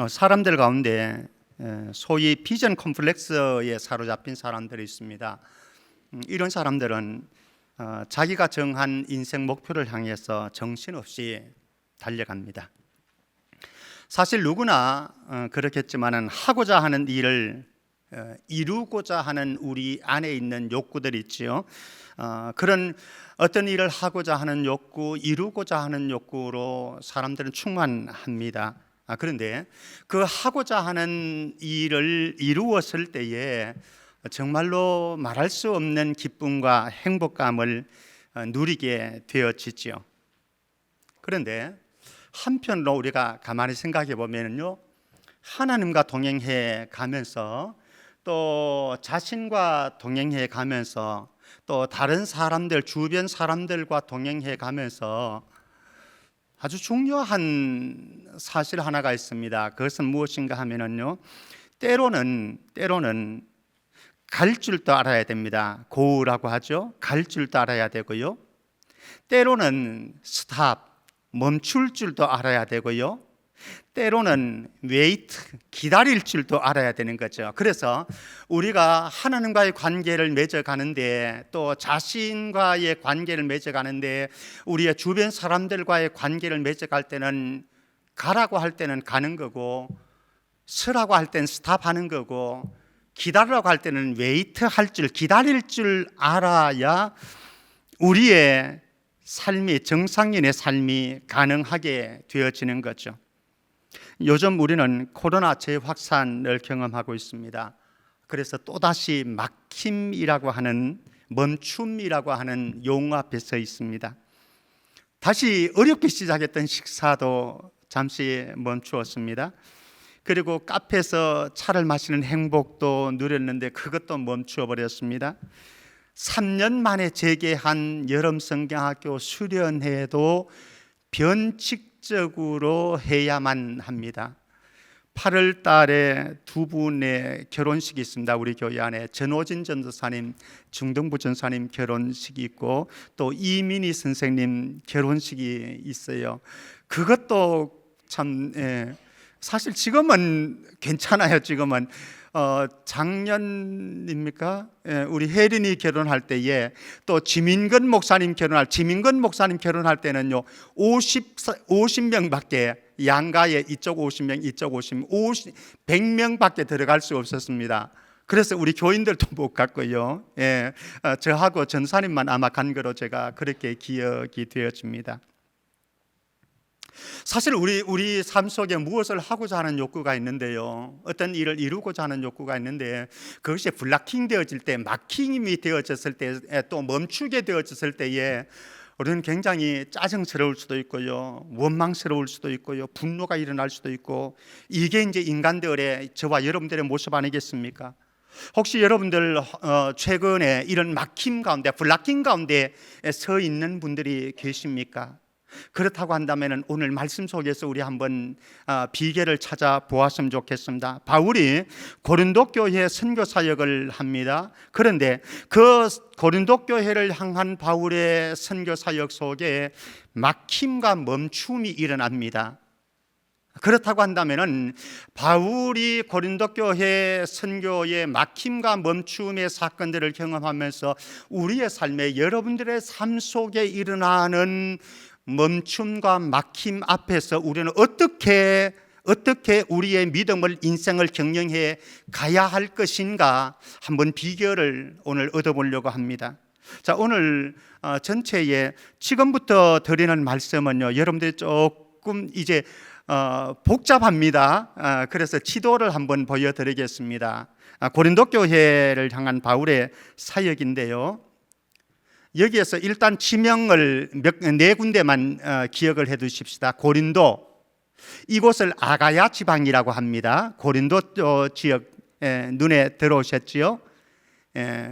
사람들 가운데 소위 비전 컴플렉스에 사로잡힌 사람들이 있습니다. 이런 사람들은 자기가 정한 인생 목표를 향해서 정신없이 달려갑니다. 사실 누구나 그렇겠지만은 하고자 하는 일을 이루고자 하는 우리 안에 있는 욕구들이 있지요. 그런 어떤 일을 하고자 하는 욕구, 이루고자 하는 욕구로 사람들은 충만합니다. 그런데 그 하고자 하는 일을 이루었을 때에 정말로 말할 수 없는 기쁨과 행복감을 누리게 되어지죠. 그런데 한편으로 우리가 가만히 생각해 보면요, 하나님과 동행해 가면서 또 자신과 동행해 가면서 또 다른 사람들, 주변 사람들과 동행해 가면서 아주 중요한 사실 하나가 있습니다. 그것은 무엇인가 하면은요, 때로는 갈 줄도 알아야 됩니다. 고우라고 하죠. 갈 줄도 알아야 되고요. 때로는 스탑, 멈출 줄도 알아야 되고요. 때로는 웨이트, 기다릴 줄도 알아야 되는 거죠. 그래서 우리가 하나님과의 관계를 맺어가는데, 또 자신과의 관계를 맺어가는데, 우리의 주변 사람들과의 관계를 맺어갈 때는 가라고 할 때는 가는 거고, 서라고 할 때는 스탑하는 거고, 기다리라고 할 때는 웨이트 할 줄, 기다릴 줄 알아야 우리의 삶이, 정상인의 삶이 가능하게 되어지는 거죠. 요즘 우리는 코로나 재확산을 경험하고 있습니다. 그래서 또다시 막힘이라고 하는, 멈춤이라고 하는 용어 앞에 서 있습니다. 다시 어렵게 시작했던 식사도 잠시 멈추었습니다. 그리고 카페에서 차를 마시는 행복도 누렸는데 그것도 멈추어 버렸습니다. 3년 만에 재개한 여름성경학교 수련회도 변칙적으로 해야만 합니다. 8월 달에 두 분의 결혼식이 있습니다. 우리 교회 안에 전호진 전도사님, 중등부 전사님 결혼식이 있고 또 이민희 선생님 결혼식이 있어요. 그것도 참 사실 지금은 괜찮아요. 지금은 작년입니까? 우리 혜린이 결혼할 때에 또 지민건 목사님 결혼할 때는요 50명밖에, 양가에 이쪽 50명, 이쪽 100명밖에 들어갈 수 없었습니다. 그래서 우리 교인들도 못 갔고요. 저하고 전사님만 아마 간 거로 제가 그렇게 기억이 되어집니다. 사실 우리 삶 속에 무엇을 하고자 하는 욕구가 있는데요, 어떤 일을 이루고자 하는 욕구가 있는데 그것이 블락킹 되어질 때, 마킹이 되어졌을 때, 또 멈추게 되어졌을 때에 우리는 굉장히 짜증스러울 수도 있고요, 원망스러울 수도 있고요, 분노가 일어날 수도 있고, 이게 이제 인간들의, 저와 여러분들의 모습 아니겠습니까? 혹시 여러분들 최근에 이런 막힘 가운데, 블락킹 가운데 서 있는 분들이 계십니까? 그렇다고 한다면 오늘 말씀 속에서 우리 한번 비결을 찾아보았으면 좋겠습니다. 바울이 고린도 교회에 선교 사역을 합니다. 그런데 그 고린도 교회를 향한 바울의 선교 사역 속에 막힘과 멈춤이 일어납니다. 그렇다고 한다면 바울이 고린도 교회 선교의 막힘과 멈춤의 사건들을 경험하면서 우리의 삶에, 여러분들의 삶 속에 일어나는 멈춤과 막힘 앞에서 우리는 어떻게 우리의 믿음을, 인생을 경영해 가야 할 것인가, 한번 비결을 오늘 얻어보려고 합니다. 자, 오늘 전체에 지금부터 드리는 말씀은요, 여러분들이 조금 이제 복잡합니다. 그래서 지도를 한번 보여드리겠습니다. 고린도 교회를 향한 바울의 사역인데요, 여기에서 일단 지명을 네 군데만 기억을 해 두십시다. 고린도, 이곳을 아가야 지방이라고 합니다. 고린도 지역 눈에 들어오셨지요?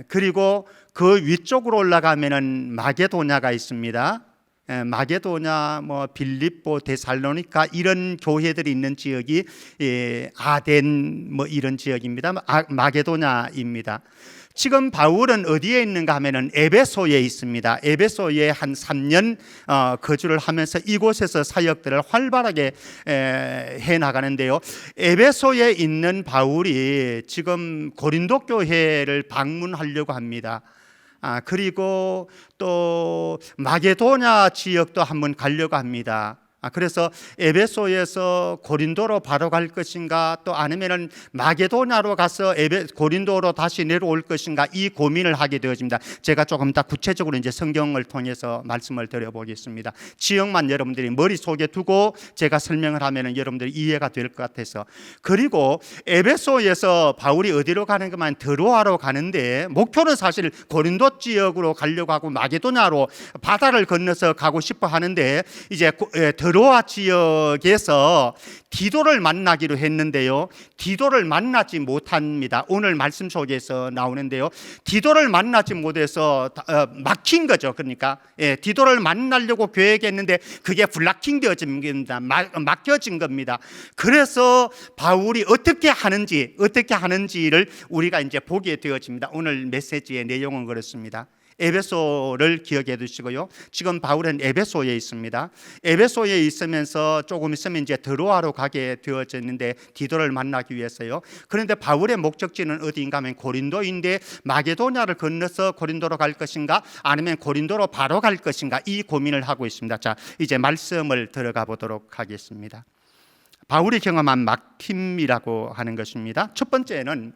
그리고 그 위쪽으로 올라가면은 마게도냐가 있습니다. 마게도냐, 빌립보, 데살로니가 이런 교회들이 있는 지역이 아덴 이런 지역입니다. 마게도냐입니다. 지금 바울은 어디에 있는가 하면은 에베소에 있습니다. 에베소에 한 3년 거주를 하면서 이곳에서 사역들을 활발하게 해 나가는데요. 에베소에 있는 바울이 지금 고린도 교회를 방문하려고 합니다. 그리고 또 마게도냐 지역도 한번 가려고 합니다. 그래서 에베소에서 고린도로 바로 갈 것인가, 또 아니면은 마게도냐로 가서 고린도로 다시 내려올 것인가, 이 고민을 하게 되어집니다. 제가 조금 더 구체적으로 이제 성경을 통해서 말씀을 드려보겠습니다. 지역만 여러분들이 머릿속에 두고 제가 설명을 하면은 여러분들이 이해가 될 것 같아서. 그리고 에베소에서 바울이 어디로 가는 것만 드로아로 가는데, 목표는 사실 고린도 지역으로 가려고 하고 마게도냐로 바다를 건너서 가고 싶어 하는데, 이제 드로아 지역에서 디도를 만나기로 했는데요. 디도를 만나지 못합니다. 오늘 말씀 속에서 나오는데요. 디도를 만나지 못해서 막힌 거죠. 그러니까 디도를 만나려고 계획했는데 그게 블락킹 되어진 겁니다. 막혀진 겁니다. 그래서 바울이 어떻게 하는지를 우리가 이제 보게 되어집니다. 오늘 메시지의 내용은 그렇습니다. 에베소를 기억해 두시고요. 지금 바울은 에베소에 있습니다. 에베소에 있으면서 조금 있으면 이제 드로아로 가게 되어졌는데, 디도를 만나기 위해서요. 그런데 바울의 목적지는 어디인가 하면 고린도인데, 마게도냐를 건너서 고린도로 갈 것인가, 아니면 고린도로 바로 갈 것인가, 이 고민을 하고 있습니다. 자, 이제 말씀을 들어가 보도록 하겠습니다. 바울이 경험한 막힘이라고 하는 것입니다. 첫 번째는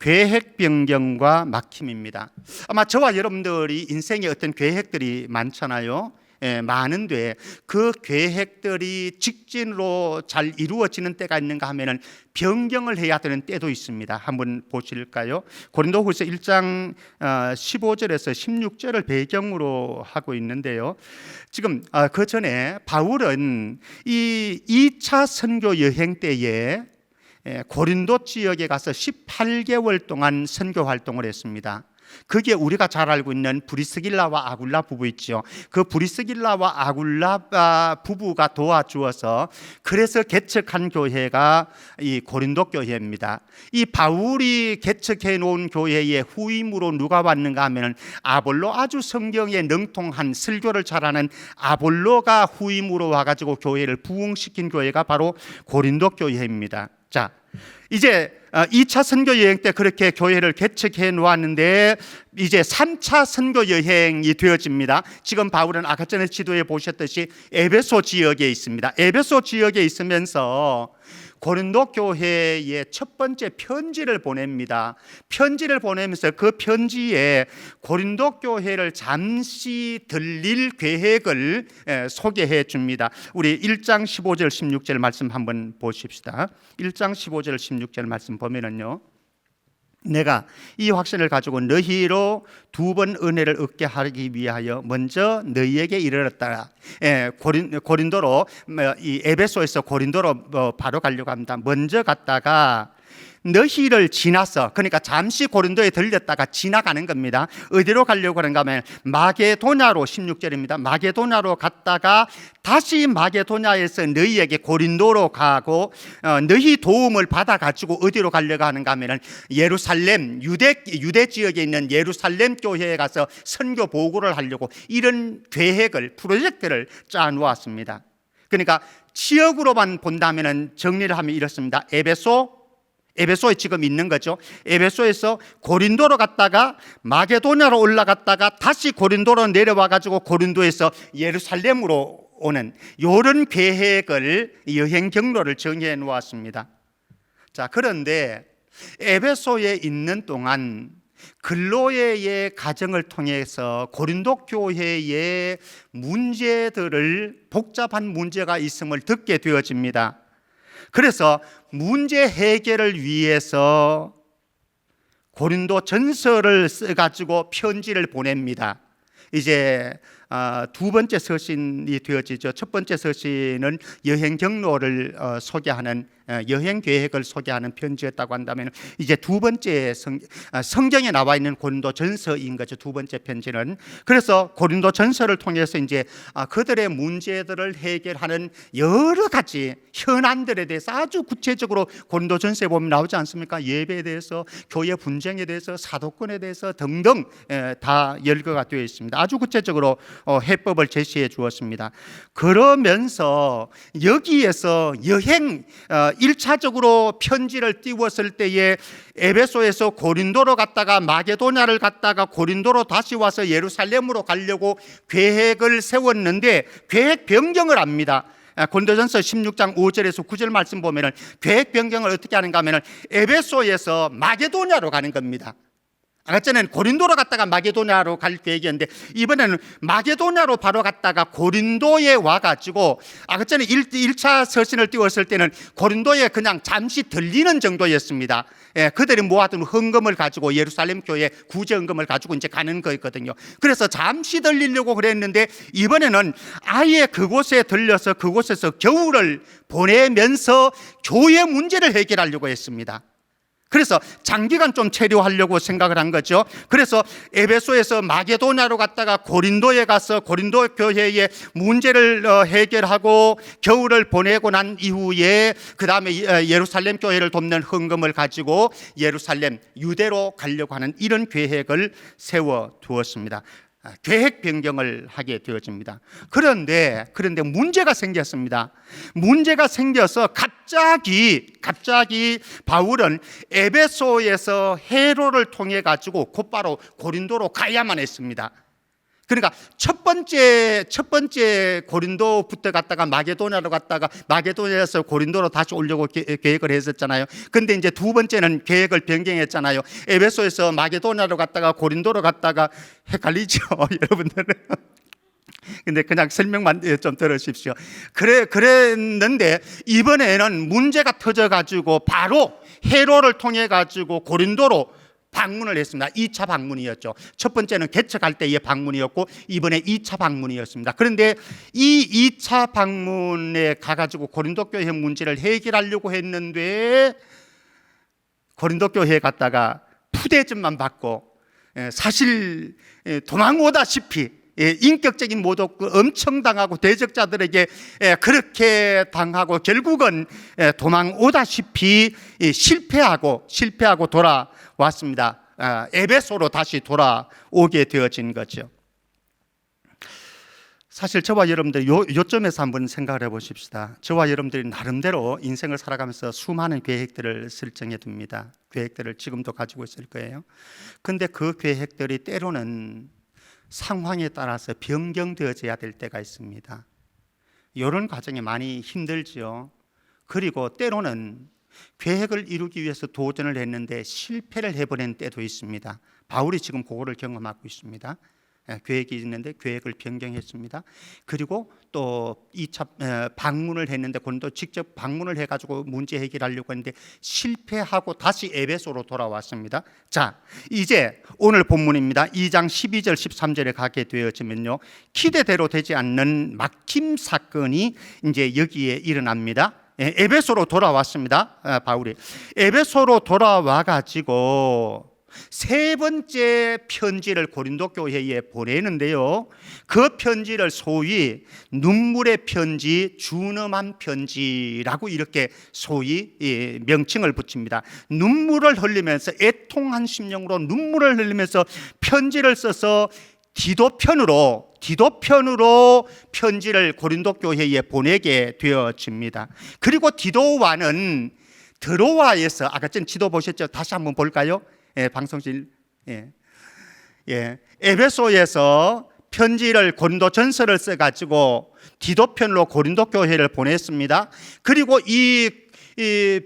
계획 변경과 막힘입니다. 아마 저와 여러분들이 인생에 어떤 계획들이 많잖아요. 많은데 그 계획들이 직진으로 잘 이루어지는 때가 있는가 하면은 변경을 해야 되는 때도 있습니다. 한번 보실까요? 고린도후서 1장 15절에서 16절을 배경으로 하고 있는데요. 지금 그 전에 바울은 이 2차 선교 여행 때에 고린도 지역에 가서 18개월 동안 선교 활동을 했습니다. 그게 우리가 잘 알고 있는 브리스길라와 아굴라 부부 있죠. 그 브리스길라와 아굴라 부부가 도와주어서 그래서 개척한 교회가 이 고린도 교회입니다. 이 바울이 개척해 놓은 교회의 후임으로 누가 왔는가 하면 아볼로, 아주 성경에 능통한 설교를 잘하는 아볼로가 후임으로 와가지고 교회를 부흥시킨 교회가 바로 고린도 교회입니다. 자, 이제 2차 선교 여행 때 그렇게 교회를 개척해 놓았는데, 이제 3차 선교 여행이 되어집니다. 지금 바울은 아까 전에 지도에 보셨듯이 에베소 지역에 있습니다. 에베소 지역에 있으면서 고린도 교회에 첫 번째 편지를 보냅니다. 편지를 보내면서 그 편지에 고린도 교회를 잠시 들릴 계획을 소개해 줍니다. 우리 1장 15절 16절 말씀 한번 보십시다. 1장 15절 16절 말씀 보면은요, 내가 이 확신을 가지고 너희로 2번 은혜를 얻게 하기 위하여 먼저 너희에게 이르렀다. 고린도로, 이 에베소에서 고린도로 바로 가려고 합니다. 먼저 갔다가 너희를 지나서, 그러니까 잠시 고린도에 들렸다가 지나가는 겁니다. 어디로 가려고 하는가 하면 마게도냐로, 16절입니다. 마게도냐로 갔다가 다시 마게도냐에서 너희에게 고린도로 가고, 너희 도움을 받아가지고 어디로 가려고 하는가 하면 예루살렘, 유대 지역에 있는 예루살렘 교회에 가서 선교 보고를 하려고, 이런 계획을, 프로젝트를 짜 놓았습니다. 그러니까 지역으로만 본다면 정리를 하면 이렇습니다. 에베소에 지금 있는 거죠. 에베소에서 고린도로 갔다가 마게도냐로 올라갔다가 다시 고린도로 내려와 가지고 고린도에서 예루살렘으로 오는 이런 계획을, 여행 경로를 정해 놓았습니다. 자, 그런데 에베소에 있는 동안 글로에의 가정을 통해서 고린도 교회의 문제들을, 복잡한 문제가 있음을 듣게 되어집니다. 그래서 문제 해결을 위해서 고린도 전서를 써가지고 편지를 보냅니다. 이제 두 번째 서신이 되어지죠. 첫 번째 서신은 여행 경로를 소개하는 여행 계획을 소개하는 편지였다고 한다면 이제 두 번째 성경에 나와 있는 고린도전서인 거죠. 두 번째 편지는. 그래서 고린도전서를 통해서 이제 그들의 문제들을 해결하는 여러 가지 현안들에 대해서 아주 구체적으로 고린도전서에 보면 나오지 않습니까? 예배에 대해서, 교회 분쟁에 대해서, 사도권에 대해서 등등 다 열거가 되어 있습니다. 아주 구체적으로 해법을 제시해 주었습니다. 그러면서 여기에서 여행 1차적으로 편지를 띄웠을 때에 에베소에서 고린도로 갔다가 마게도냐를 갔다가 고린도로 다시 와서 예루살렘으로 가려고 계획을 세웠는데 계획 변경을 합니다. 고린도전서 16장 5절에서 9절 말씀 보면은 계획 변경을 어떻게 하는가 하면은 에베소에서 마게도냐로 가는 겁니다. 아까 전에는 고린도로 갔다가 마게도냐로 갈 계획이었는데 이번에는 마게도냐로 바로 갔다가 고린도에 와가지고 아까 전에 1차 서신을 띄웠을 때는 고린도에 그냥 잠시 들리는 정도였습니다. 그들이 모아둔 헌금을 가지고 예루살렘 교회 구제 헌금을 가지고 이제 가는 거였거든요. 그래서 잠시 들리려고 그랬는데 이번에는 아예 그곳에 들려서 그곳에서 겨울을 보내면서 교회 문제를 해결하려고 했습니다. 그래서 장기간 좀 체류하려고 생각을 한 거죠. 그래서 에베소에서 마게도냐로 갔다가 고린도에 가서 고린도 교회의 문제를 해결하고 겨울을 보내고 난 이후에 그 다음에 예루살렘 교회를 돕는 헌금을 가지고 예루살렘 유대로 가려고 하는 이런 계획을 세워두었습니다. 계획 변경을 하게 되어집니다. 그런데 문제가 생겼습니다. 문제가 생겨서 갑자기 바울은 에베소에서 회로를 통해 가지고 곧바로 고린도로 가야만 했습니다. 그러니까 첫 번째 고린도부터 갔다가 마게도냐로 갔다가 마게도냐에서 고린도로 다시 오려고 계획을 했었잖아요. 근데 이제 두 번째는 계획을 변경했잖아요. 에베소에서 마게도냐로 갔다가 고린도로 갔다가 헷갈리죠, 여러분들은. 근데 그냥 설명만 좀 들으십시오. 그랬는데 이번에는 문제가 터져가지고 바로 회로를 통해 가지고 고린도로 방문을 했습니다. 2차 방문이었죠. 첫 번째는 개척할 때의 방문이었고 이번에 2차 방문이었습니다. 그런데 이 2차 방문에 가가지고 고린도 교회 문제를 해결하려고 했는데 고린도 교회에 갔다가 푸대접만 받고 사실 도망오다시피 인격적인 모독 엄청 당하고 대적자들에게 그렇게 당하고 결국은 도망오다시피 실패하고 돌아왔습니다. 에베소로 다시 돌아오게 되어진 거죠. 사실 저와 여러분들 요점에서 한번 생각을 해보십시다. 저와 여러분들이 나름대로 인생을 살아가면서 수많은 계획들을 설정해 둡니다. 계획들을 지금도 가지고 있을 거예요. 근데 그 계획들이 때로는 상황에 따라서 변경되어져야 될 때가 있습니다. 이런 과정이 많이 힘들죠. 그리고 때로는 계획을 이루기 위해서 도전을 했는데 실패를 해버린 때도 있습니다. 바울이 지금 그거를 경험하고 있습니다. 계획이 있는데 계획을 변경했습니다. 그리고 또 2차 방문을 했는데 고린도 직접 방문을 해가지고 문제 해결하려고 했는데 실패하고 다시 에베소로 돌아왔습니다. 자, 이제 오늘 본문입니다. 2장 12절 13절에 가게 되어지면요, 기대대로 되지 않는 막힘 사건이 이제 여기에 일어납니다. 에베소로 돌아왔습니다. 바울이 에베소로 돌아와 가지고 세 번째 편지를 고린도 교회에 보내는데요, 그 편지를 소위 눈물의 편지, 준엄한 편지라고 이렇게 소위 명칭을 붙입니다. 눈물을 흘리면서 애통한 심령으로 눈물을 흘리면서 편지를 써서 디도편으로 편지를 고린도 교회에 보내게 되어집니다. 그리고 디도와는 드로아에서 아까 전 지도 보셨죠? 다시 한번 볼까요? 방송실. 에베소에서 편지를 고린도 전서를 써가지고 디도편으로 고린도 교회를 보냈습니다. 그리고 이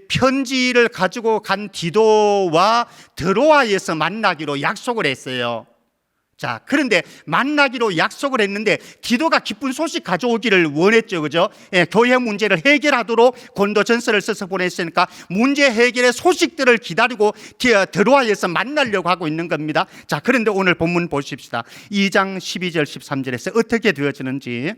편지를 가지고 간 디도와 드로아에서 만나기로 약속을 했어요. 자, 그런데 만나기로 약속을 했는데 디도가 기쁜 소식 가져오기를 원했죠, 그죠? 교회 문제를 해결하도록 고린도전서를 써서 보냈으니까 문제 해결의 소식들을 기다리고 드로아에서 만나려고 하고 있는 겁니다. 자, 그런데 오늘 본문 보십시다. 2장 12절 13절에서 어떻게 되어지는지.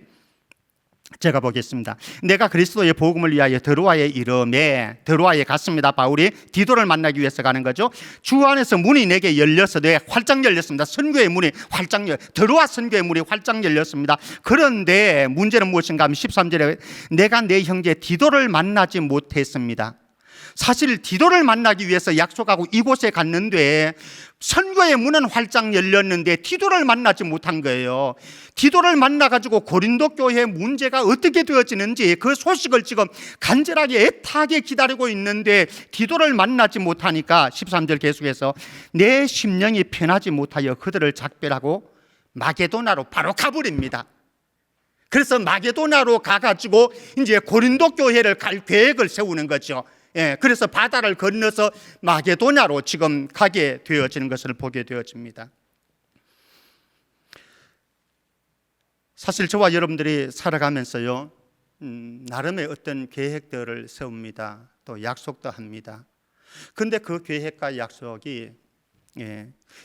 제가 보겠습니다. 내가 그리스도의 복음을 위하여 드로아에 이르매, 드로아에 갔습니다. 바울이 디도를 만나기 위해서 가는 거죠. 주 안에서 문이 내게 열려서 활짝 열렸습니다. 선교의 문이 활짝 드로아 선교의 문이 활짝 열렸습니다. 그런데 문제는 무엇인가 하면 13절에 내가 내 형제 디도를 만나지 못했습니다. 사실 디도를 만나기 위해서 약속하고 이곳에 갔는데 선교의 문은 활짝 열렸는데 디도를 만나지 못한 거예요. 디도를 만나가지고 고린도 교회의 문제가 어떻게 되어지는지 그 소식을 지금 간절하게 애타게 기다리고 있는데 디도를 만나지 못하니까 13절 계속해서 내 심령이 편하지 못하여 그들을 작별하고 마게도나로 바로 가버립니다. 그래서 마게도나로 가가지고 이제 고린도 교회를 갈 계획을 세우는 거죠. 그래서 바다를 건너서 마게도냐로 지금 가게 되어지는 것을 보게 되어집니다. 사실 저와 여러분들이 살아가면서요, 나름의 어떤 계획들을 세웁니다. 또 약속도 합니다. 그런데 그 계획과 약속이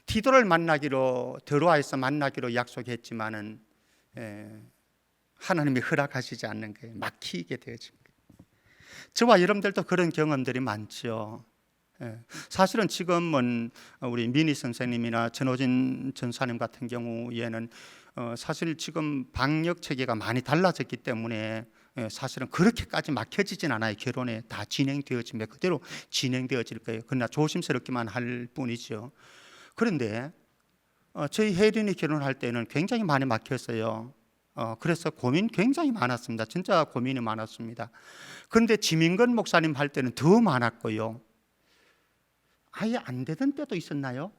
디도를 만나기로 드로아에서 만나기로 약속했지만은 하나님이 허락하시지 않는 거예요. 막히게 되어집니다. 저와 여러분들도 그런 경험들이 많죠. 사실은 지금은 우리 미니 선생님이나 전호진 전사님 같은 경우에는 사실 지금 방역 체계가 많이 달라졌기 때문에 사실은 그렇게까지 막혀지진 않아요. 결혼에 다 진행되어지면 그대로 진행되어질 거예요. 그러나 조심스럽기만 할 뿐이죠. 그런데 저희 혜린이 결혼할 때는 굉장히 많이 막혔어요. 그래서 고민 굉장히 많았습니다. 진짜 고민이 많았습니다. 그런데 지민건 목사님 할 때는 더 많았고요. 아예 안 되던 때도 있었나요?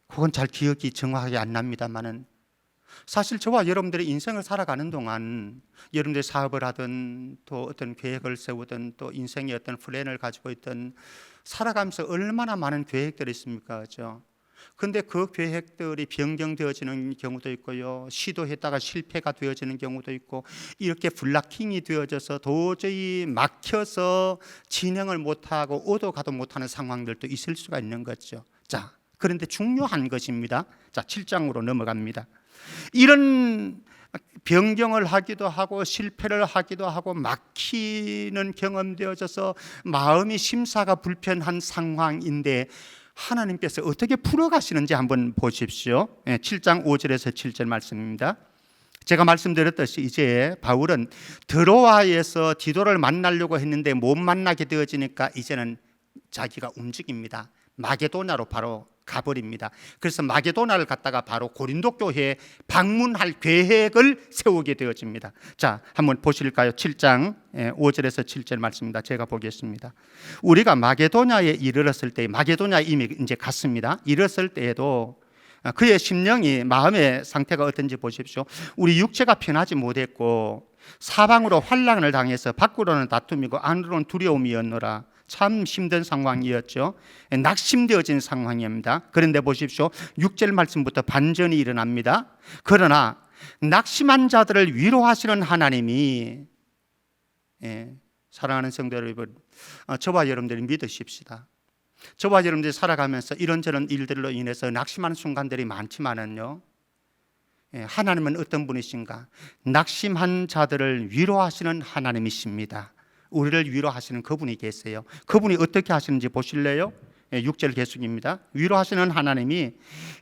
그건 잘 기억이 정확하게 안 납니다만은 사실 저와 여러분들의 인생을 살아가는 동안 여러분들이 사업을 하든 또 어떤 계획을 세우든 또 인생의 어떤 플랜을 가지고 있든 살아가면서 얼마나 많은 계획들이 있습니까? 그렇죠? 근데 그 계획들이 변경되어지는 경우도 있고요, 시도했다가 실패가 되어지는 경우도 있고, 이렇게 블락킹이 되어져서 도저히 막혀서 진행을 못하고 오도 가도 못하는 상황들도 있을 수가 있는 거죠. 자, 그런데 중요한 것입니다. 자, 7장으로 넘어갑니다. 이런 변경을 하기도 하고 실패를 하기도 하고 막히는 경험되어져서 마음이 심사가 불편한 상황인데 하나님께서 어떻게 풀어가시는지 한번 보십시오. 7장 5절에서 7절 말씀입니다. 제가 말씀드렸듯이 이제 바울은 드로아에서 디도를 만나려고 했는데 못 만나게 되어지니까 이제는 자기가 움직입니다. 마게도냐로 바로 가버립니다. 그래서 마게도냐를 갔다가 바로 고린도 교회에 방문할 계획을 세우게 되어집니다. 자, 한번 보실까요? 7장 5절에서 7절 말씀입니다. 제가 보겠습니다. 우리가 마게도냐에 이르렀을 때, 마게도냐에 이미 이제 갔습니다. 이르렀을 때에도 그의 심령이, 마음의 상태가 어떤지 보십시오. 우리 육체가 편하지 못했고 사방으로 환난을 당해서 밖으로는 다툼이고 안으로는 두려움이었노라. 참 힘든 상황이었죠. 낙심되어진 상황입니다. 그런데 보십시오. 6절 말씀부터 반전이 일어납니다. 그러나 낙심한 자들을 위로하시는 하나님이, 사랑하는 성도 여러분, 저와 여러분들이 믿으십시다. 저와 여러분들이 살아가면서 이런저런 일들로 인해서 낙심하는 순간들이 많지만은요, 하나님은 어떤 분이신가? 낙심한 자들을 위로하시는 하나님이십니다. 우리를 위로하시는 그분이 계세요. 그분이 어떻게 하시는지 보실래요? 6절 계속입니다. 위로하시는 하나님이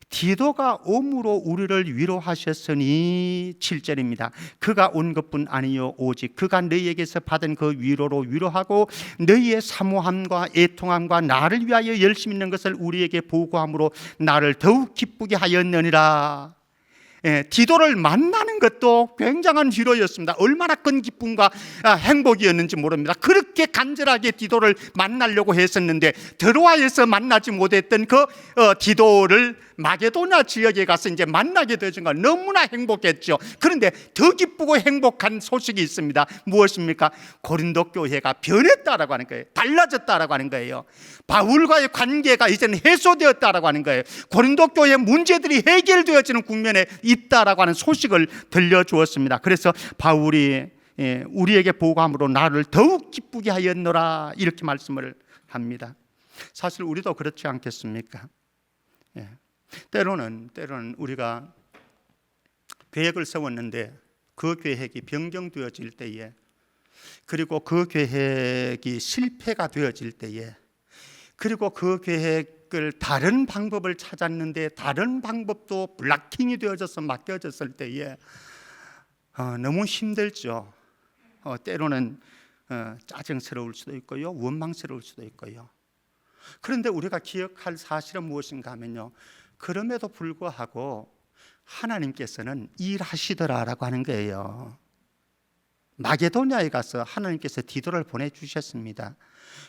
디도가 옴으로 우리를 위로하셨으니 7절입니다. 그가 온 것뿐 아니요 오직 그가 너희에게서 받은 그 위로로 위로하고 너희의 사모함과 애통함과 나를 위하여 열심 있는 것을 우리에게 보고함으로 나를 더욱 기쁘게 하였느니라. 디도를 만나는 것도 굉장한 위로였습니다. 얼마나 큰 기쁨과 행복이었는지 모릅니다. 그렇게 간절하게 디도를 만나려고 했었는데 드로아에서 만나지 못했던 그 디도를 마게도냐 지역에 가서 이제 만나게 되신 건 너무나 행복했죠. 그런데 더 기쁘고 행복한 소식이 있습니다. 무엇입니까? 고린도 교회가 변했다라고 하는 거예요. 달라졌다라고 하는 거예요. 바울과의 관계가 이제는 해소되었다라고 하는 거예요. 고린도 교회의 문제들이 해결되어지는 국면에 있다라고 하는 소식을 들려주었습니다. 그래서 바울이 우리에게 보고함으로 나를 더욱 기쁘게 하였노라 이렇게 말씀을 합니다. 사실 우리도 그렇지 않겠습니까? 때로는 우리가 계획을 세웠는데 그 계획이 변경되어질 때에, 그리고 그 계획이 실패가 되어질 때에, 그리고 그 계획을 다른 방법을 찾았는데 다른 방법도 블락킹이 되어져서 맡겨졌을 때에 너무 힘들죠. 때로는 짜증스러울 수도 있고요, 원망스러울 수도 있고요. 그런데 우리가 기억할 사실은 무엇인가 하면요, 그럼에도 불구하고 하나님께서는 일하시더라라고 하는 거예요. 마게도냐에 가서 하나님께서 디도를 보내주셨습니다.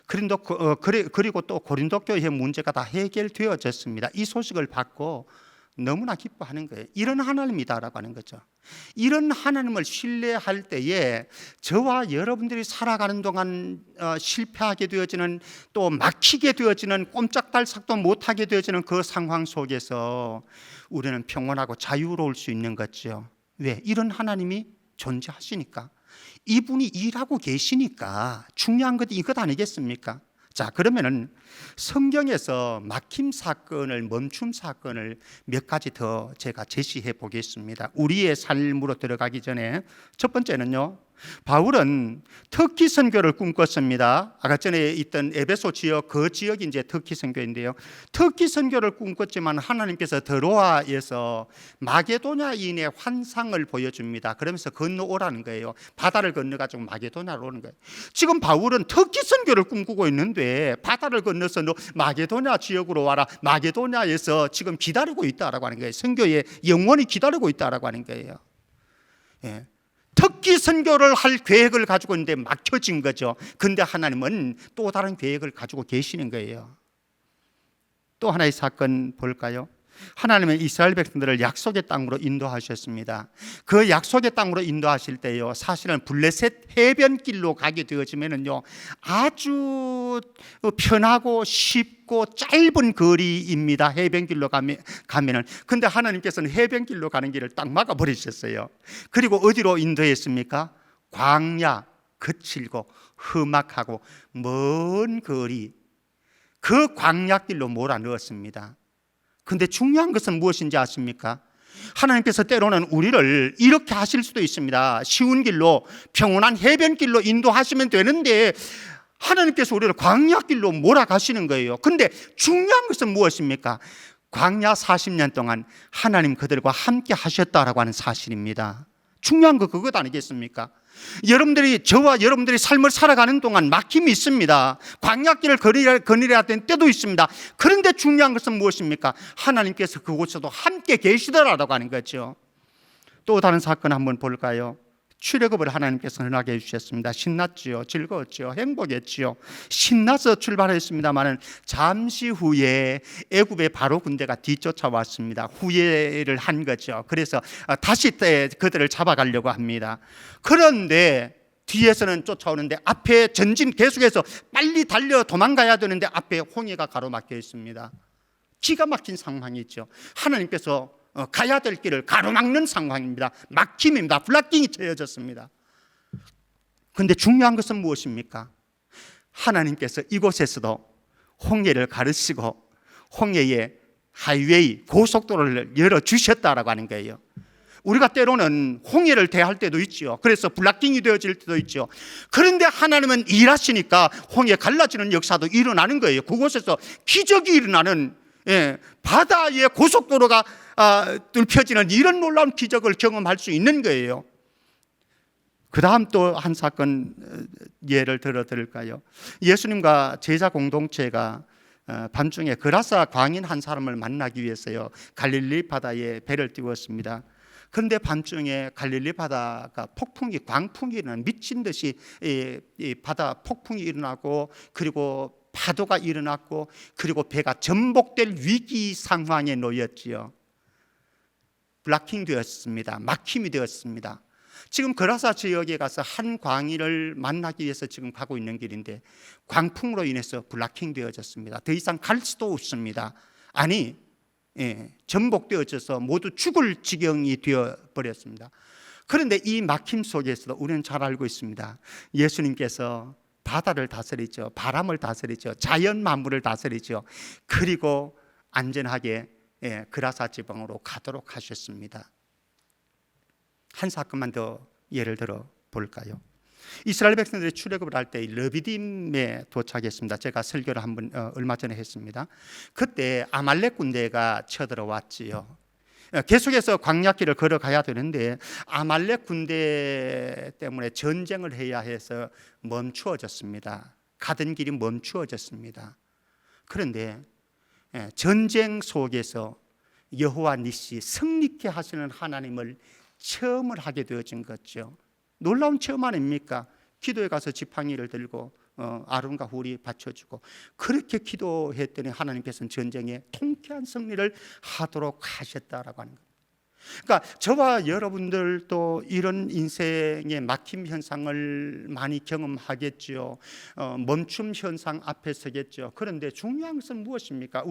그리고 또 고린도 교회의 문제가 다 해결되어졌습니다. 이 소식을 받고 너무나 기뻐하는 거예요. 이런 하나님이다라고 하는 거죠. 이런 하나님을 신뢰할 때에 저와 여러분들이 살아가는 동안 실패하게 되어지는, 또 막히게 되어지는, 꼼짝달싹도 못하게 되어지는 그 상황 속에서 우리는 평온하고 자유로울 수 있는 거죠. 왜? 이런 하나님이 존재하시니까, 이분이 일하고 계시니까. 중요한 것이 이것 아니겠습니까? 자, 그러면은 성경에서 막힘 사건을, 멈춤 사건을 몇 가지 더 제가 제시해 보겠습니다. 우리의 삶으로 들어가기 전에 첫 번째는요, 바울은 터키 선교를 꿈꿨습니다. 아까 전에 있던 에베소 지역, 그 지역이 이제 터키 선교인데요, 터키 선교를 꿈꿨지만 하나님께서 드로아에서 마게도냐인의 환상을 보여줍니다. 그러면서 건너오라는 거예요. 바다를 건너가지고 마게도냐로 오는 거예요. 지금 바울은 터키 선교를 꿈꾸고 있는데 바다를 건너서 너 마게도냐 지역으로 와라, 마게도냐에서 지금 기다리고 있다라고 하는 거예요. 선교에 영원히 기다리고 있다라고 하는 거예요. 예. 터키 선교를 할 계획을 가지고 있는데 막혀진 거죠. 그런데 하나님은 또 다른 계획을 가지고 계시는 거예요. 또 하나의 사건 볼까요? 하나님은 이스라엘 백성들을 약속의 땅으로 인도하셨습니다. 그 약속의 땅으로 인도하실 때요, 사실은 블레셋 해변길로 가게 되어지면은요, 아주 편하고 쉽고 짧은 거리입니다. 해변길로 가면은. 근데 하나님께서는 해변길로 가는 길을 딱 막아 버리셨어요. 그리고 어디로 인도했습니까? 광야, 거칠고 험악하고 먼 거리, 그 광야길로 몰아넣었습니다. 근데 중요한 것은 무엇인지 아십니까? 하나님께서 때로는 우리를 이렇게 하실 수도 있습니다. 쉬운 길로, 평온한 해변길로 인도하시면 되는데 하나님께서 우리를 광야길로 몰아가시는 거예요. 근데 중요한 것은 무엇입니까? 광야 40년 동안 하나님 그들과 함께 하셨다라고 하는 사실입니다. 중요한 거 그것 아니겠습니까? 저와 여러분들이 삶을 살아가는 동안 막힘이 있습니다. 광야길을 거닐어야 되는 때도 있습니다. 그런데 중요한 것은 무엇입니까? 하나님께서 그곳에도 함께 계시더라라고 하는 거죠. 또 다른 사건 한번 볼까요? 출애굽을 하나님께서 흔하게 해주셨습니다. 신났지요, 즐거웠지요, 행복했지요. 신나서 출발했습니다마는 잠시 후에 애굽의 바로 군대가 뒤쫓아왔습니다. 후회를 한 거죠. 그래서 다시 그들을 잡아가려고 합니다. 그런데 뒤에서는 쫓아오는데 앞에 전진 계속해서 빨리 달려 도망가야 되는데 앞에 홍해가 가로막혀 있습니다. 기가 막힌 상황이죠. 하나님께서 가야 될 길을 가로막는 상황입니다. 막힘입니다. 블락킹이 채워졌습니다. 그런데 중요한 것은 무엇입니까? 하나님께서 이곳에서도 홍해를 가르치고 홍해의 하이웨이, 고속도로를 열어주셨다라고 하는 거예요. 우리가 때로는 홍해를 대할 때도 있죠. 그래서 블락킹이 되어질 때도 있죠. 그런데 하나님은 일하시니까 홍해 갈라지는 역사도 일어나는 거예요. 그곳에서 기적이 일어나는, 바다의 고속도로가 뚫혀지는 이런 놀라운 기적을 경험할 수 있는 거예요. 그 다음 또 한 사건 예를 들어 드릴까요? 예수님과 제자 공동체가 밤중에 그라사 광인 한 사람을 만나기 위해서요, 갈릴리 바다에 배를 띄웠습니다. 그런데 밤중에 갈릴리 바다가 광풍이 일어나는, 미친 듯이 이 바다 폭풍이 일어나고, 그리고 파도가 일어났고, 그리고 배가 전복될 위기 상황에 놓였지요. 블락킹 되었습니다. 막힘이 되었습니다. 지금 그라사 지역에 가서 한 광인을 만나기 위해서 지금 가고 있는 길인데 광풍으로 인해서 블락킹 되어졌습니다. 더 이상 갈 수도 없습니다. 아니, 전복되어져서 모두 죽을 지경이 되어버렸습니다. 그런데 이 막힘 속에서도 우리는 잘 알고 있습니다. 예수님께서 바다를 다스리죠. 바람을 다스리죠. 자연 만물을 다스리죠. 그리고 안전하게 그라사 지방으로 가도록 하셨습니다. 한 사건만 더 예를 들어 볼까요? 이스라엘 백성들이 출애굽을 할 때 르비딤에 도착했습니다. 제가 설교를 한번 얼마 전에 했습니다. 그때 아말렉 군대가 쳐들어왔지요. 계속해서 광야길을 걸어가야 되는데 아말렉 군대 때문에 전쟁을 해야 해서 멈추어졌습니다. 가던 길이 멈추어졌습니다. 그런데 전쟁 속에서 여호와 니시, 승리케 하시는 하나님을 체험을 하게 되어진 거죠. 놀라운 체험 아닙니까? 기도에 가서 지팡이를 들고 아론과 훌이 받쳐주고 그렇게 기도했더니 하나님께서는 전쟁에 통쾌한 승리를 하도록 하셨다라고 하는 겁니다. 그러니까 저와 여러분들도 이런 인생의 막힘 현상을 많이 경험하겠죠. 멈춤 현상 앞에 서겠죠. 그런데 중요한 것은 무엇입니까?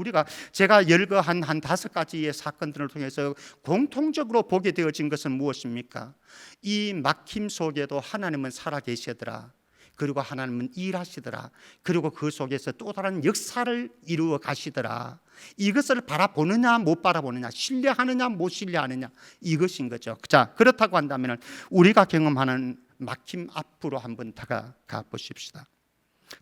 제가 열거한 한 5가지의 사건들을 통해서 공통적으로 보게 되어진 것은 무엇입니까? 이 막힘 속에도 하나님은 살아계시더라. 그리고 하나님은 일하시더라. 그리고 그 속에서 또 다른 역사를 이루어 가시더라. 이것을 바라보느냐 못 바라보느냐, 신뢰하느냐 못 신뢰하느냐, 이것인 거죠. 자, 그렇다고 한다면 우리가 경험하는 막힘 앞으로 한번 다가가 보십시다.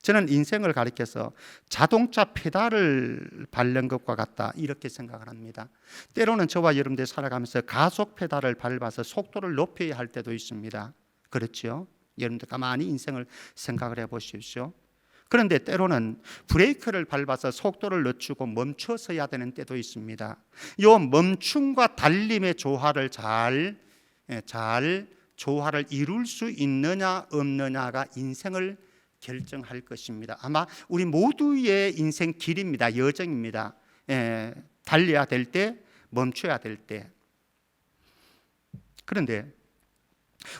저는 인생을 가리켜서 자동차 페달을 밟는 것과 같다 이렇게 생각을 합니다. 때로는 저와 여러분들이 살아가면서 가속 페달을 밟아서 속도를 높여야 할 때도 있습니다. 그렇죠? 여러분들 가만히 인생을 생각을 해보십시오. 그런데 때로는 브레이크를 밟아서 속도를 늦추고 멈춰서야 되는 때도 있습니다. 이 멈춤과 달림의 조화를 잘 조화를 이룰 수 있느냐 없느냐가 인생을 결정할 것입니다. 아마 우리 모두의 인생 길입니다. 여정입니다. 달려야 될 때, 멈춰야 될 때. 그런데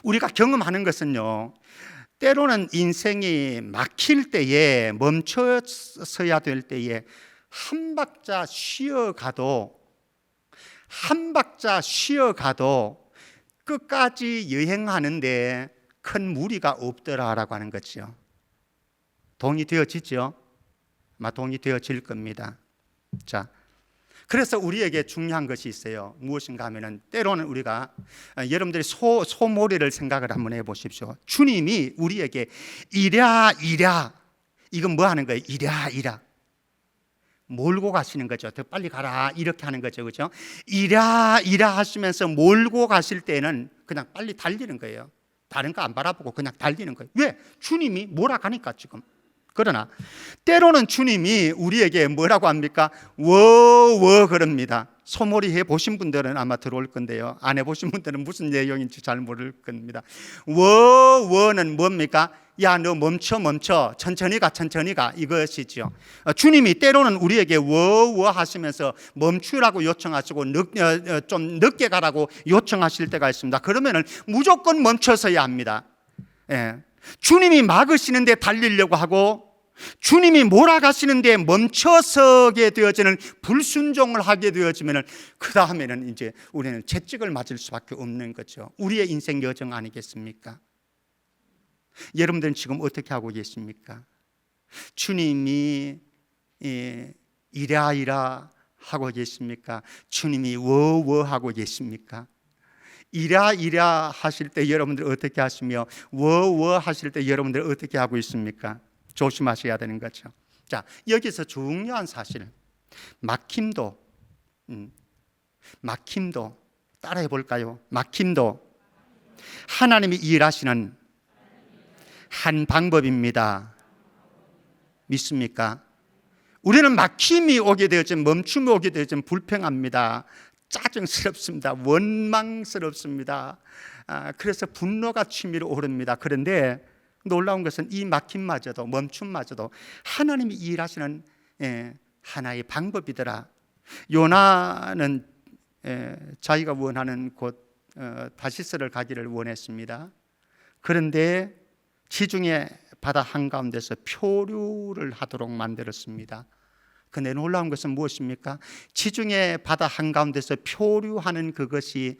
우리가 경험하는 것은요, 때로는 인생이 막힐 때에, 멈춰서야 될 때에 한 박자 쉬어가도 끝까지 여행하는데 큰 무리가 없더라라고 하는 거죠. 동의되어지죠? 아마 동의되어질 겁니다. 자, 그래서 우리에게 중요한 것이 있어요. 무엇인가 하면은 때로는 우리가 여러분들이 소모리를 생각을 한번 해보십시오. 주님이 우리에게 이랴 이건 뭐 하는 거예요? 이랴 몰고 가시는 거죠. 더 빨리 가라 이렇게 하는 거죠, 그렇죠? 이랴 하시면서 몰고 가실 때는 그냥 빨리 달리는 거예요. 다른 거 안 바라보고 그냥 달리는 거예요. 왜? 주님이 몰아가니까 지금. 그러나 때로는 주님이 우리에게 뭐라고 합니까? 워워 그럽니다. 소몰이 해보신 분들은 아마 들어올 건데요, 안 해보신 분들은 무슨 내용인지 잘 모를 겁니다. 워워는 뭡니까? 야, 너 멈춰 천천히 가 이것이죠. 주님이 때로는 우리에게 워워 하시면서 멈추라고 요청하시고 좀 늦게 가라고 요청하실 때가 있습니다. 그러면은 무조건 멈춰서야 합니다. 주님이 막으시는데 달리려고 하고 주님이 몰아가시는데 멈춰서게 되어지는 불순종을 하게 되어지면 그 다음에는 이제 우리는 채찍을 맞을 수밖에 없는 거죠. 우리의 인생 여정 아니겠습니까? 여러분들은 지금 어떻게 하고 계십니까? 주님이 이랴 하고 계십니까? 주님이 워워 하고 계십니까? 이랴 하실 때 여러분들 어떻게 하시며 워워 하실 때 여러분들 어떻게 하고 있습니까? 조심하셔야 되는 거죠. 자, 여기서 중요한 사실, 막힘도 따라해 볼까요? 막힘도 하나님이 일하시는 한 방법입니다. 믿습니까? 우리는 막힘이 오게 되어지면, 멈춤이 오게 되어지면 불평합니다. 짜증스럽습니다. 원망스럽습니다. 그래서 분노가 치밀어 오릅니다. 그런데 놀라운 것은 이 막힘마저도, 멈춤마저도 하나님이 일하시는 하나의 방법이더라. 요나는 자기가 원하는 곳 다시스를 가기를 원했습니다. 그런데 지중해 바다 한가운데서 표류를 하도록 만들었습니다. 근데 놀라운 것은 무엇입니까? 지중해 바다 한가운데서 표류하는 그것이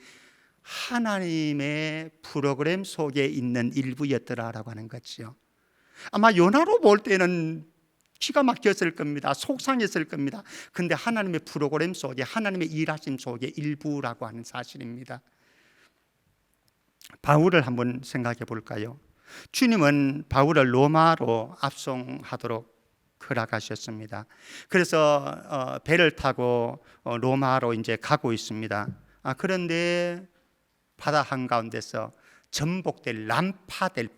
하나님의 프로그램 속에 있는 일부였더라라고 하는 거죠. 아마 요나로 볼 때는 기가 막혔을 겁니다. 속상했을 겁니다. 근데 하나님의 프로그램 속에, 하나님의 일하심 속에 일부라고 하는 사실입니다. 바울을 한번 생각해 볼까요? 주님은 바울을 로마로 압송하도록 허락하셨습니다. 그래서 배를 타고 로마로 이제 가고 있습니다. 그런데 바다 한가운데서 전복될, 난파될,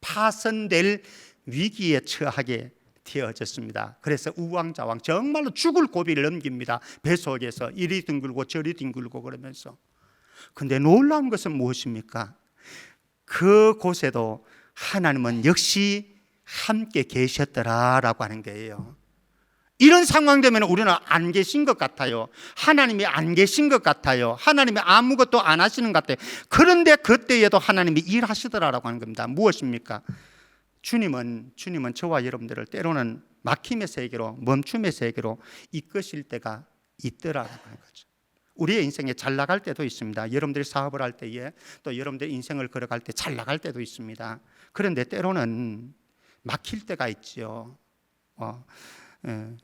파손될 위기에 처하게 되어졌습니다. 그래서 우왕좌왕 정말로 죽을 고비를 넘깁니다. 배 속에서 이리 뒹굴고 저리 뒹굴고 그러면서. 근데 놀라운 것은 무엇입니까? 그곳에도 하나님은 역시 함께 계셨더라라고 하는 거예요. 이런 상황 되면 우리는 안 계신 것 같아요. 하나님이 안 계신 것 같아요. 하나님이 아무것도 안 하시는 것 같아요. 그런데 그때에도 하나님이 일하시더라라고 하는 겁니다. 무엇입니까? 주님은 저와 여러분들을 때로는 막힘의 세계로, 멈춤의 세계로 이끄실 때가 있더라라고 하는 거죠. 우리의 인생에 잘 나갈 때도 있습니다. 여러분들이 사업을 할 때에, 또 여러분들의 인생을 걸어갈 때 잘 나갈 때도 있습니다. 그런데 때로는 막힐 때가 있죠.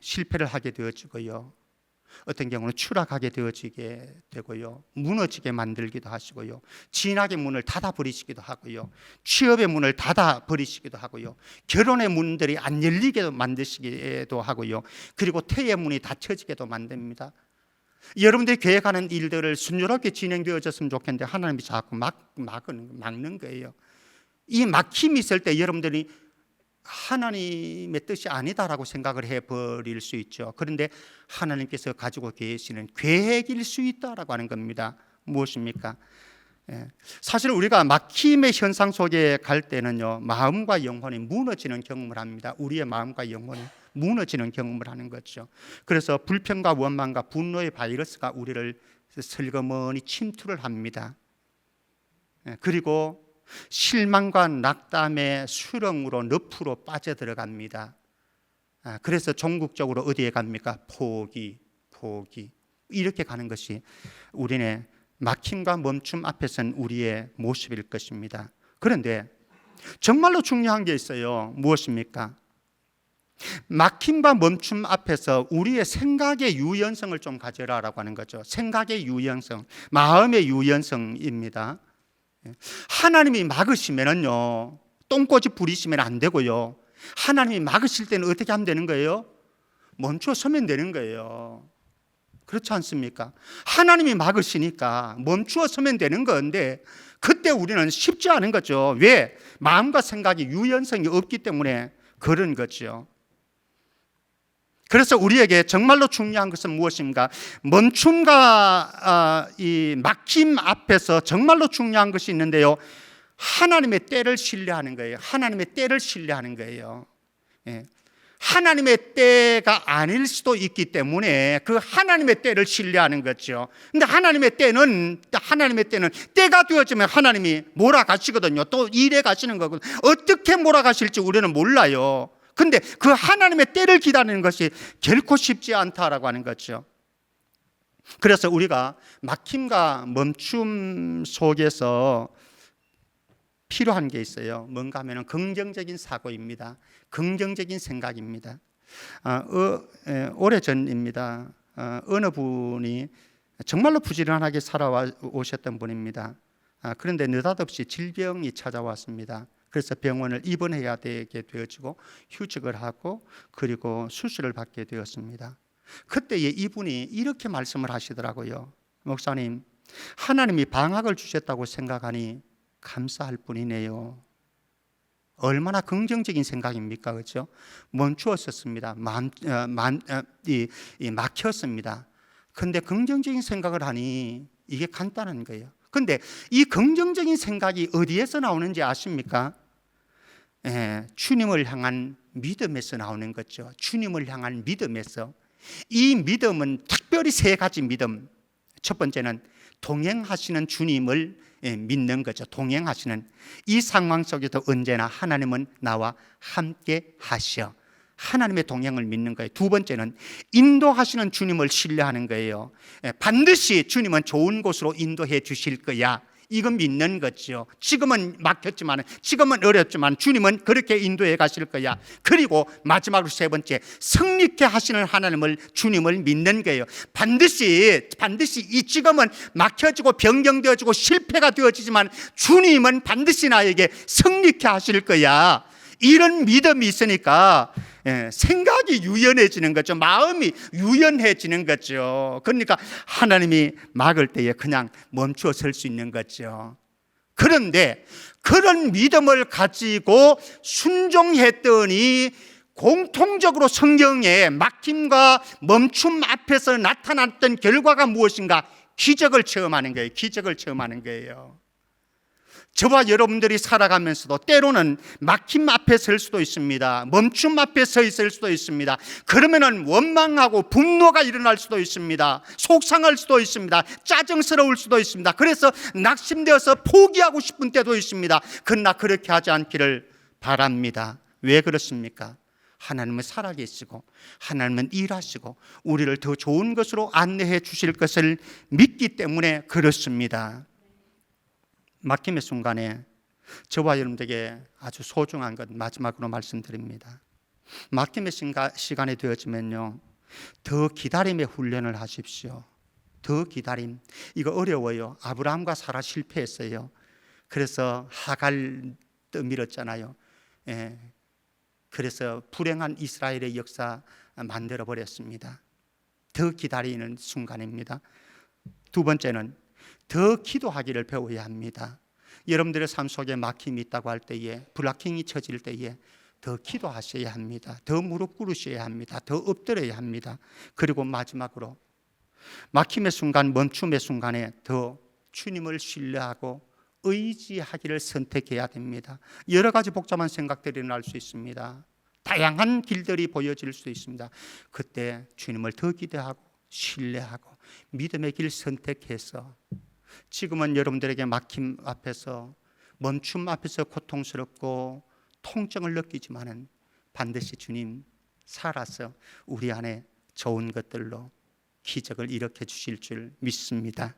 실패를 하게 되어지고요, 어떤 경우는 추락하게 되어지게 되고요, 무너지게 만들기도 하시고요, 진학의 문을 닫아버리시기도 하고요, 취업의 문을 닫아버리시기도 하고요, 결혼의 문들이 안 열리게 만드시기도 하고요, 그리고 퇴의 문이 닫혀지게도 만듭니다. 여러분들이 계획하는 일들을 순조롭게 진행되어졌으면 좋겠는데 하나님이 자꾸 막는 거예요. 이 막힘이 있을 때 여러분들이 하나님의 뜻이 아니다라고 생각을 해버릴 수 있죠. 그런데 하나님께서 가지고 계시는 계획일 수 있다라고 하는 겁니다. 무엇입니까? 사실 우리가 막힘의 현상 속에 갈 때는요, 마음과 영혼이 무너지는 경험을 합니다. 우리의 마음과 영혼이 무너지는 경험을 하는 거죠. 그래서 불평과 원망과 분노의 바이러스가 우리를 슬그머니 침투를 합니다. 그리고 실망과 낙담의 수렁으로 늪으로 빠져들어갑니다. 그래서 종국적으로 어디에 갑니까? 포기 이렇게 가는 것이 우리의 막힘과 멈춤 앞에서는 우리의 모습일 것입니다. 그런데 정말로 중요한 게 있어요. 무엇입니까? 막힘과 멈춤 앞에서 우리의 생각의 유연성을 좀 가져라라고 하는 거죠. 생각의 유연성, 마음의 유연성입니다. 하나님이 막으시면은요, 똥꼬집 부리시면 안 되고요, 하나님이 막으실 때는 어떻게 하면 되는 거예요? 멈춰 서면 되는 거예요. 그렇지 않습니까? 하나님이 막으시니까 멈추어 서면 되는 건데 그때 우리는 쉽지 않은 거죠. 왜? 마음과 생각이 유연성이 없기 때문에 그런 거죠. 그래서 우리에게 정말로 중요한 것은 무엇인가? 멈춤과 이 막힘 앞에서 정말로 중요한 것이 있는데요, 하나님의 때를 신뢰하는 거예요. 하나님의 때를 신뢰하는 거예요. 하나님의 때가 아닐 수도 있기 때문에 그 하나님의 때를 신뢰하는 거죠. 근데 하나님의 때는 때가 되어지면 하나님이 몰아가시거든요. 또 일해 가시는 거거든요. 어떻게 몰아가실지 우리는 몰라요. 근데 그 하나님의 때를 기다리는 것이 결코 쉽지 않다라고 하는 거죠. 그래서 우리가 막힘과 멈춤 속에서 필요한 게 있어요. 뭔가 하면 긍정적인 사고입니다. 긍정적인 생각입니다. 오래전입니다. 어느 분이 정말로 부지런하게 살아오셨던 분입니다. 그런데 느닷없이 질병이 찾아왔습니다. 그래서 병원을 입원해야 되게 되어지고 휴직을 하고 그리고 수술을 받게 되었습니다. 그때에 이분이 이렇게 말씀을 하시더라고요. 목사님, 하나님이 방학을 주셨다고 생각하니 감사할 뿐이네요. 얼마나 긍정적인 생각입니까? 그렇죠? 멈추었었습니다. 막혔습니다. 그런데 긍정적인 생각을 하니 이게 간단한 거예요. 그런데 이 긍정적인 생각이 어디에서 나오는지 아십니까? 주님을 향한 믿음에서 나오는 거죠. 주님을 향한 믿음에서. 이 믿음은 특별히 세 가지 믿음. 첫 번째는 동행하시는 주님을 믿는 거죠. 동행하시는. 이 상황 속에서 언제나 하나님은 나와 함께 하셔. 하나님의 동행을 믿는 거예요. 두 번째는 인도하시는 주님을 신뢰하는 거예요. 반드시 주님은 좋은 곳으로 인도해 주실 거야. 이건 믿는 거죠. 지금은 막혔지만, 지금은 어렵지만 주님은 그렇게 인도해 가실 거야. 그리고 마지막으로 세 번째, 성립케 하시는 하나님을, 주님을 믿는 거예요. 반드시 이 지금은 막혀지고 변경되어지고 실패가 되어지지만 주님은 반드시 나에게 성립케 하실 거야. 이런 믿음이 있으니까 생각이 유연해지는 거죠. 마음이 유연해지는 거죠. 그러니까 하나님이 막을 때에 그냥 멈추어 설 수 있는 거죠. 그런데 그런 믿음을 가지고 순종했더니 공통적으로 성경에 막힘과 멈춤 앞에서 나타났던 결과가 무엇인가? 기적을 체험하는 거예요. 기적을 체험하는 거예요. 저와 여러분들이 살아가면서도 때로는 막힘 앞에 설 수도 있습니다. 멈춤 앞에 서 있을 수도 있습니다. 그러면은 원망하고 분노가 일어날 수도 있습니다. 속상할 수도 있습니다. 짜증스러울 수도 있습니다. 그래서 낙심되어서 포기하고 싶은 때도 있습니다. 그러나 그렇게 하지 않기를 바랍니다. 왜 그렇습니까? 하나님은 살아계시고 하나님은 일하시고 우리를 더 좋은 것으로 안내해 주실 것을 믿기 때문에 그렇습니다. 막힘의 순간에 저와 여러분들에게 아주 소중한 것 마지막으로 말씀드립니다. 막힘의 시간이 되어지면요, 더 기다림의 훈련을 하십시오. 더 기다림. 이거 어려워요. 아브라함과 사라 실패했어요. 그래서 하갈 떠밀었잖아요. 그래서 불행한 이스라엘의 역사 만들어 버렸습니다. 더 기다리는 순간입니다. 두 번째는 더 기도하기를 배워야 합니다. 여러분들의 삶 속에 막힘이 있다고 할 때에, 블락킹이 처질 때에 더 기도하셔야 합니다. 더 무릎 꿇으셔야 합니다. 더 엎드려야 합니다. 그리고 마지막으로 막힘의 순간, 멈춤의 순간에 더 주님을 신뢰하고 의지하기를 선택해야 됩니다. 여러 가지 복잡한 생각들이 날 수 있습니다. 다양한 길들이 보여질 수 있습니다. 그때 주님을 더 기대하고 신뢰하고 믿음의 길 선택해서, 지금은 여러분들에게 막힘 앞에서, 멈춤 앞에서 고통스럽고 통증을 느끼지만은 반드시 주님 살아서 우리 안에 좋은 것들로 기적을 일으켜 주실 줄 믿습니다.